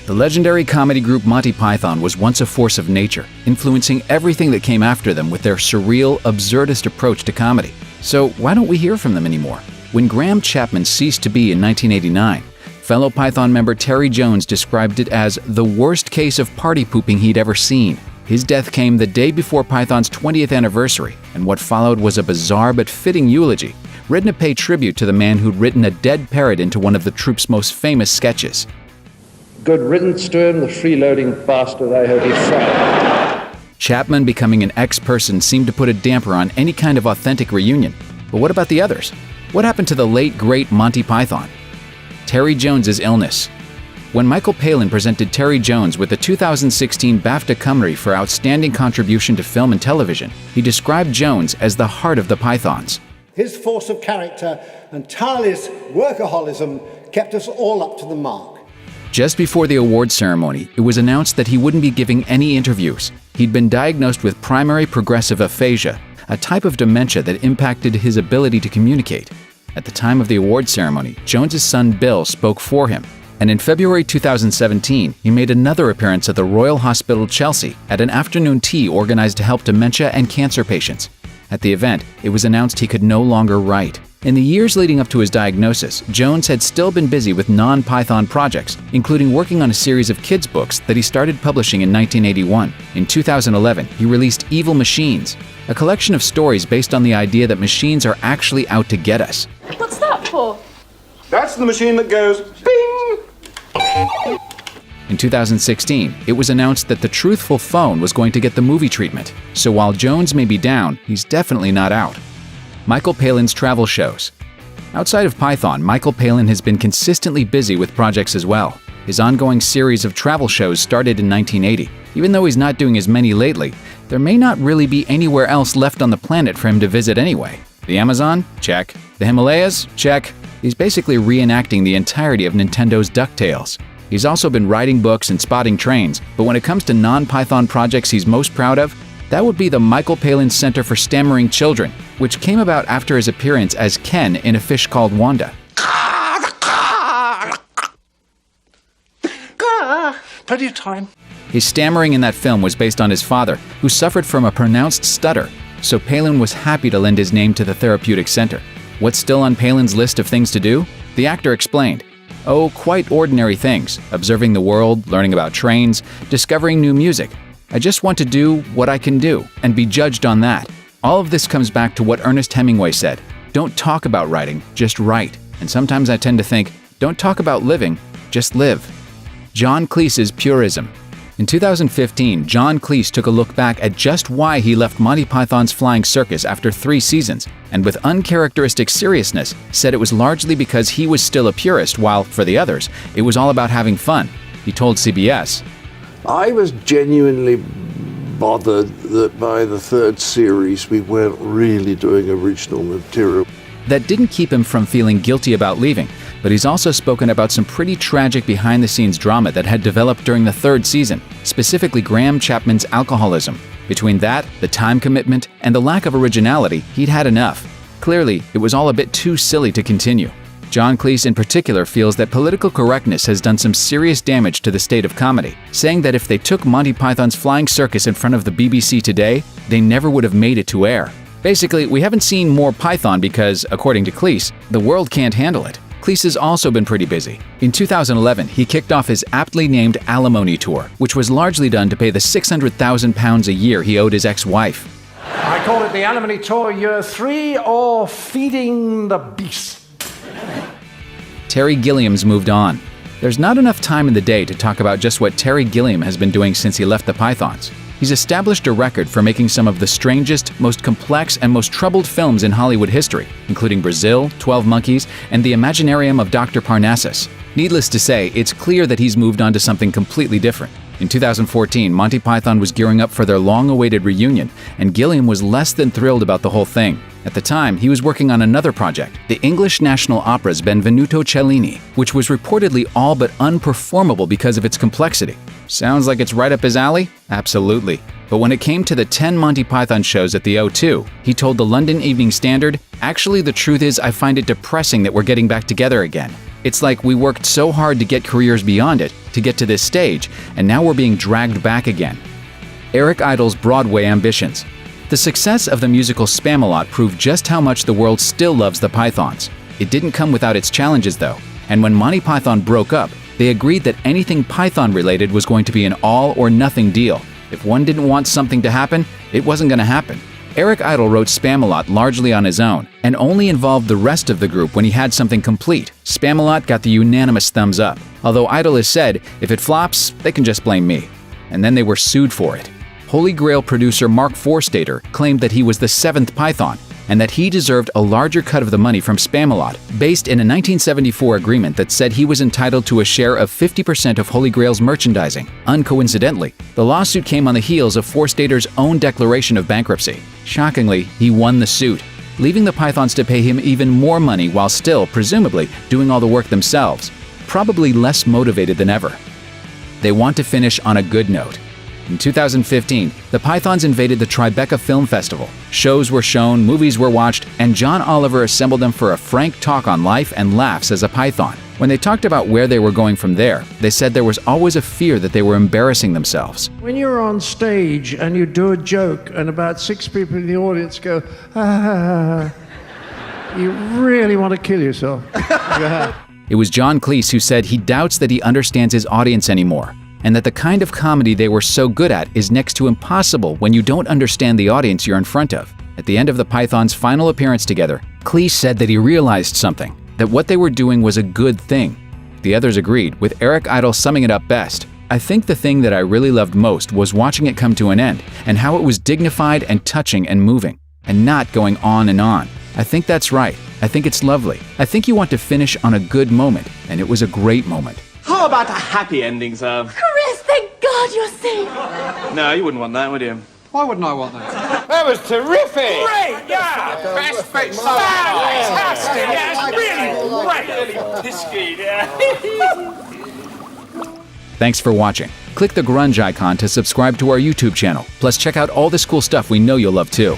The legendary comedy group Monty Python was once a force of nature, influencing everything that came after them with their surreal, absurdist approach to comedy. So why don't we hear from them anymore? When Graham Chapman ceased to be in 1989, fellow Python member Terry Jones described it as the worst case of party pooping he'd ever seen. His death came the day before Python's 20th anniversary, and what followed was a bizarre but fitting eulogy, written to pay tribute to the man who'd written a dead parrot into one of the troupe's most famous sketches. Good riddance to him, the freeloading bastard, I hope he's found. Chapman becoming an ex-person seemed to put a damper on any kind of authentic reunion. But what about the others? What happened to the late, great Monty Python? Terry Jones's illness. When Michael Palin presented Terry Jones with the 2016 BAFTA Comedy for Outstanding Contribution to Film and Television, he described Jones as the heart of the Pythons. His force of character and tireless workaholism kept us all up to the mark. Just before the awards ceremony, it was announced that he wouldn't be giving any interviews. He'd been diagnosed with primary progressive aphasia, a type of dementia that impacted his ability to communicate. At the time of the awards ceremony, Jones's son Bill spoke for him, and in February 2017, he made another appearance at the Royal Hospital Chelsea at an afternoon tea organized to help dementia and cancer patients. At the event, it was announced he could no longer write. In the years leading up to his diagnosis, Jones had still been busy with non-Python projects, including working on a series of kids' books that he started publishing in 1981. In 2011, he released Evil Machines, a collection of stories based on the idea that machines are actually out to get us. What's that for? That's the machine that goes bing! In 2016, it was announced that the Truthful Phone was going to get the movie treatment. So while Jones may be down, he's definitely not out. Michael Palin's travel shows. Outside of Python, Michael Palin has been consistently busy with projects as well. His ongoing series of travel shows started in 1980. Even though he's not doing as many lately, there may not really be anywhere else left on the planet for him to visit anyway. The Amazon? Check. The Himalayas? Check. He's basically reenacting the entirety of Nintendo's DuckTales. He's also been writing books and spotting trains, but when it comes to non-Python projects he's most proud of, that would be the Michael Palin Center for Stammering Children, which came about after his appearance as Ken in A Fish Called Wanda. Plenty of time. His stammering in that film was based on his father, who suffered from a pronounced stutter, so Palin was happy to lend his name to the therapeutic center. What's still on Palin's list of things to do? The actor explained. Oh, quite ordinary things, observing the world, learning about trains, discovering new music. I just want to do what I can do and be judged on that. All of this comes back to what Ernest Hemingway said. Don't talk about writing, just write. And sometimes I tend to think, don't talk about living, just live. John Cleese's purism. In 2015, John Cleese took a look back at just why he left Monty Python's Flying Circus after 3 seasons, and with uncharacteristic seriousness, said it was largely because he was still a purist while, for the others, it was all about having fun. He told CBS, I was genuinely bothered that by the 3rd series we weren't really doing original material. That didn't keep him from feeling guilty about leaving, but he's also spoken about some pretty tragic behind-the-scenes drama that had developed during the 3rd season, specifically Graham Chapman's alcoholism. Between that, the time commitment, and the lack of originality, he'd had enough. Clearly, it was all a bit too silly to continue. John Cleese in particular feels that political correctness has done some serious damage to the state of comedy, saying that if they took Monty Python's Flying Circus in front of the BBC today, they never would have made it to air. Basically, we haven't seen more Python because, according to Cleese, the world can't handle it. Cleese has also been pretty busy. In 2011, he kicked off his aptly named Alimony Tour, which was largely done to pay the £600,000 a year he owed his ex-wife. I call it the Alimony Tour Year 3 or Feeding the Beast. Terry Gilliam's moved on. There's not enough time in the day to talk about just what Terry Gilliam has been doing since he left the Pythons. He's established a record for making some of the strangest, most complex, and most troubled films in Hollywood history, including Brazil, 12 Monkeys, and the Imaginarium of Dr. Parnassus. Needless to say, it's clear that he's moved on to something completely different. In 2014, Monty Python was gearing up for their long-awaited reunion, and Gilliam was less than thrilled about the whole thing. At the time, he was working on another project, the English National Opera's Benvenuto Cellini, which was reportedly all but unperformable because of its complexity. Sounds like it's right up his alley? Absolutely. But when it came to the 10 Monty Python shows at the O2, he told the London Evening Standard, "Actually, the truth is I find it depressing that we're getting back together again." It's like we worked so hard to get careers beyond it, to get to this stage, and now we're being dragged back again. Eric Idle's Broadway ambitions. The success of the musical Spamalot proved just how much the world still loves the Pythons. It didn't come without its challenges though, and when Monty Python broke up, they agreed that anything Python-related was going to be an all-or-nothing deal. If one didn't want something to happen, it wasn't going to happen. Eric Idle wrote Spamalot largely on his own, and only involved the rest of the group when he had something complete. Spamalot got the unanimous thumbs up, although Idle has said, if it flops, they can just blame me. And then they were sued for it. Holy Grail producer Mark Forstater claimed that he was the seventh Python, and that he deserved a larger cut of the money from Spamalot, based in a 1974 agreement that said he was entitled to a share of 50% of Holy Grail's merchandising. Uncoincidentally, the lawsuit came on the heels of Forstater's own declaration of bankruptcy. Shockingly, he won the suit, leaving the Pythons to pay him even more money while still, presumably, doing all the work themselves, probably less motivated than ever. They want to finish on a good note. In 2015, the Pythons invaded the Tribeca Film Festival. Shows were shown, movies were watched, and John Oliver assembled them for a frank talk on life and laughs as a Python. When they talked about where they were going from there, they said there was always a fear that they were embarrassing themselves. When you're on stage and you do a joke and about 6 people in the audience go, ah, you really want to kill yourself. It was John Cleese who said he doubts that he understands his audience anymore, and that the kind of comedy they were so good at is next to impossible when you don't understand the audience you're in front of. At the end of the Pythons' final appearance together, Cleese said that he realized something, that what they were doing was a good thing. The others agreed, with Eric Idle summing it up best. I think the thing that I really loved most was watching it come to an end, and how it was dignified and touching and moving, and not going on and on. I think that's right. I think it's lovely. I think you want to finish on a good moment, and it was a great moment. How about a happy ending, sir? Chris, thank God you're safe. No, you wouldn't want that, would you? Why wouldn't I want that? That was terrific! Great, yeah! Best bit so fantastic! Yeah, it's really great! Thanks for watching. Click the grunge icon to subscribe to our YouTube channel. Plus check out all this cool stuff we know you'll love too.